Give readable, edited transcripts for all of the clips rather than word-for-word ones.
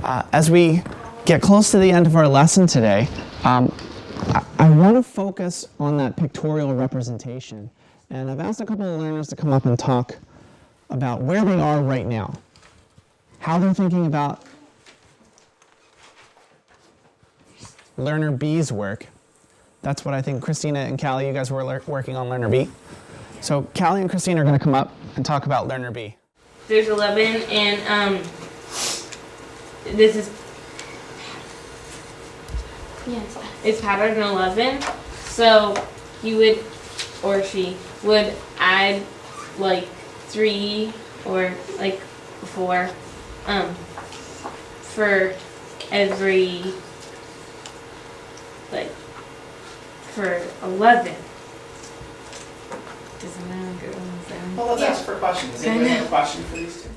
As we get close to the end of our lesson today, I want to focus on that pictorial representation. And I've asked a couple of learners to come up and talk about where they are right now, how they're thinking about learner B's work. That's what I think Christina and Callie, you guys were working on learner B. So Callie and Christina are going to come up and talk about learner B. There's 11, and this is, it's pattern 11. So you would, or she would add like 3 or like 4 for every, like, for 11. Doesn't matter good ones then. Well, let's ask for questions. Does anybody have a question for these two?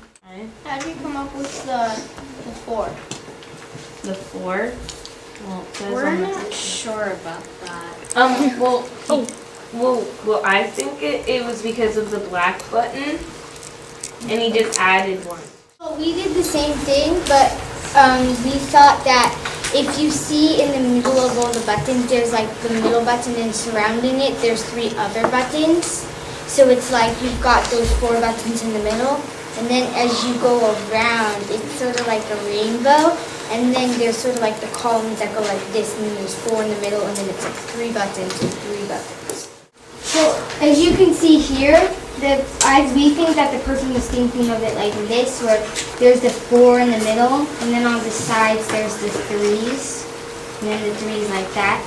How did you come up with the 4? The 4? Well, it says We're on the not sure about that. Well, I think it was because of the black button, and he just added one. Well, we did the same thing, but we thought that if you see in the middle of all the buttons, there's like the middle button, and surrounding it, there's 3 other buttons. So it's like you've got those 4 buttons in the middle, and then as you go around, it's sort of like a rainbow, and then there's sort of like the columns that go like this, and then there's 4 in the middle, and then it's like 3 buttons and 3 buttons. So as you can see here, we think that the person was thinking of it like this, where there's the 4 in the middle, and then on the sides there's the 3s, and then the 3s like that.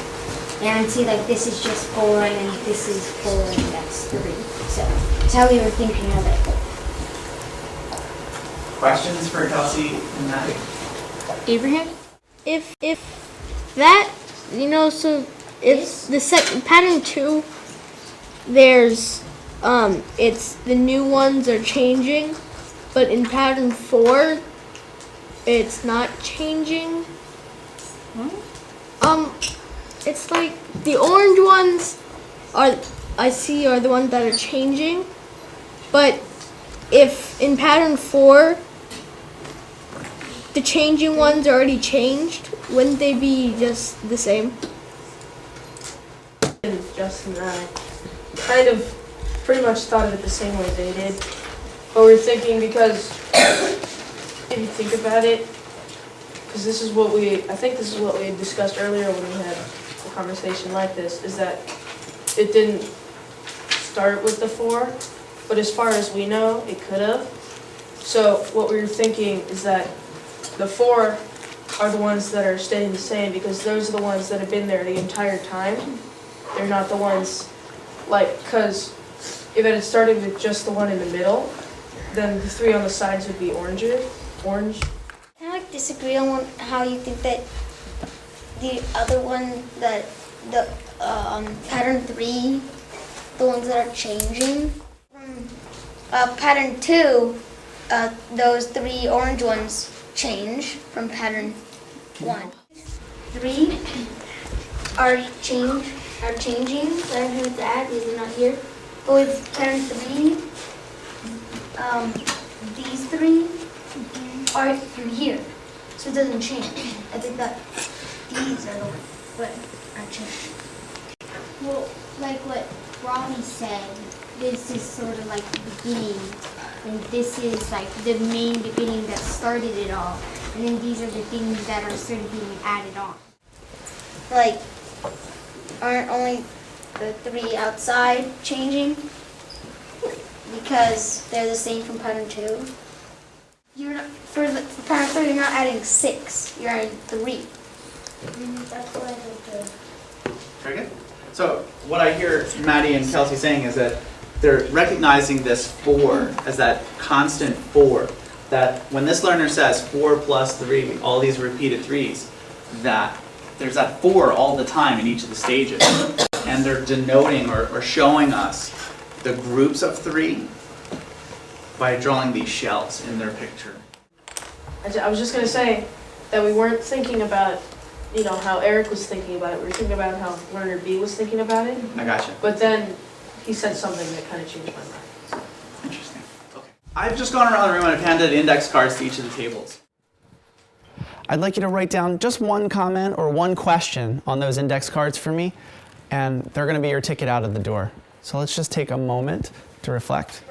And see, like this is just 4, and then this is 4, and that's 3. So that's how we were thinking of it. Questions for Kelsey and Maddie? Abraham? If that, so if the second pattern 2, there's it's the new ones are changing, but in pattern 4 it's not changing. It's like the orange ones are the ones that are changing, but if in pattern 4 the changing ones already changed, wouldn't they be just the same? Justin and I kind of pretty much thought of it the same way they did. But we're thinking because if you think about it, because I think this is what we had discussed earlier when we had a conversation like this, is that it didn't start with the 4, but as far as we know, it could have. So what we were thinking is that the 4 are the ones that are staying the same, because those are the ones that have been there the entire time. They're not the ones, because if it had started with just the one in the middle, then the 3 on the sides would be orange. Kind of disagree on how you think that the other one, that the pattern 3, the ones that are changing. Pattern 2, those 3 orange ones change from pattern 1. 3 are changing. I don't know what to add, these are not here. But with pattern 3, these 3 are through here, so it doesn't change. I think that these are the ones that are changing. Well, like what Robbie said, this is sort of like the beginning, and this is like the main beginning that started it all, and then these are the things that are sort of being added on. Like, aren't only the 3 outside changing because they're the same from pattern 2? You're not, for pattern 3, you're not adding 6, you're adding 3. That's what I think too. Very good. So what I hear Maddie and Kelsey saying is that they're recognizing this 4 as that constant 4. That when this learner says 4 plus 3, all these repeated 3s, that there's that 4 all the time in each of the stages. And they're denoting or showing us the groups of 3 by drawing these shells in their picture. I was just going to say that we weren't thinking about, how Eric was thinking about it. We were thinking about how learner B was thinking about it. I gotcha. But then he said something that kind of changed my mind. Interesting. Okay. I've just gone around the room and I've handed index cards to each of the tables. I'd like you to write down just one comment or one question on those index cards for me, and they're going to be your ticket out of the door. So let's just take a moment to reflect.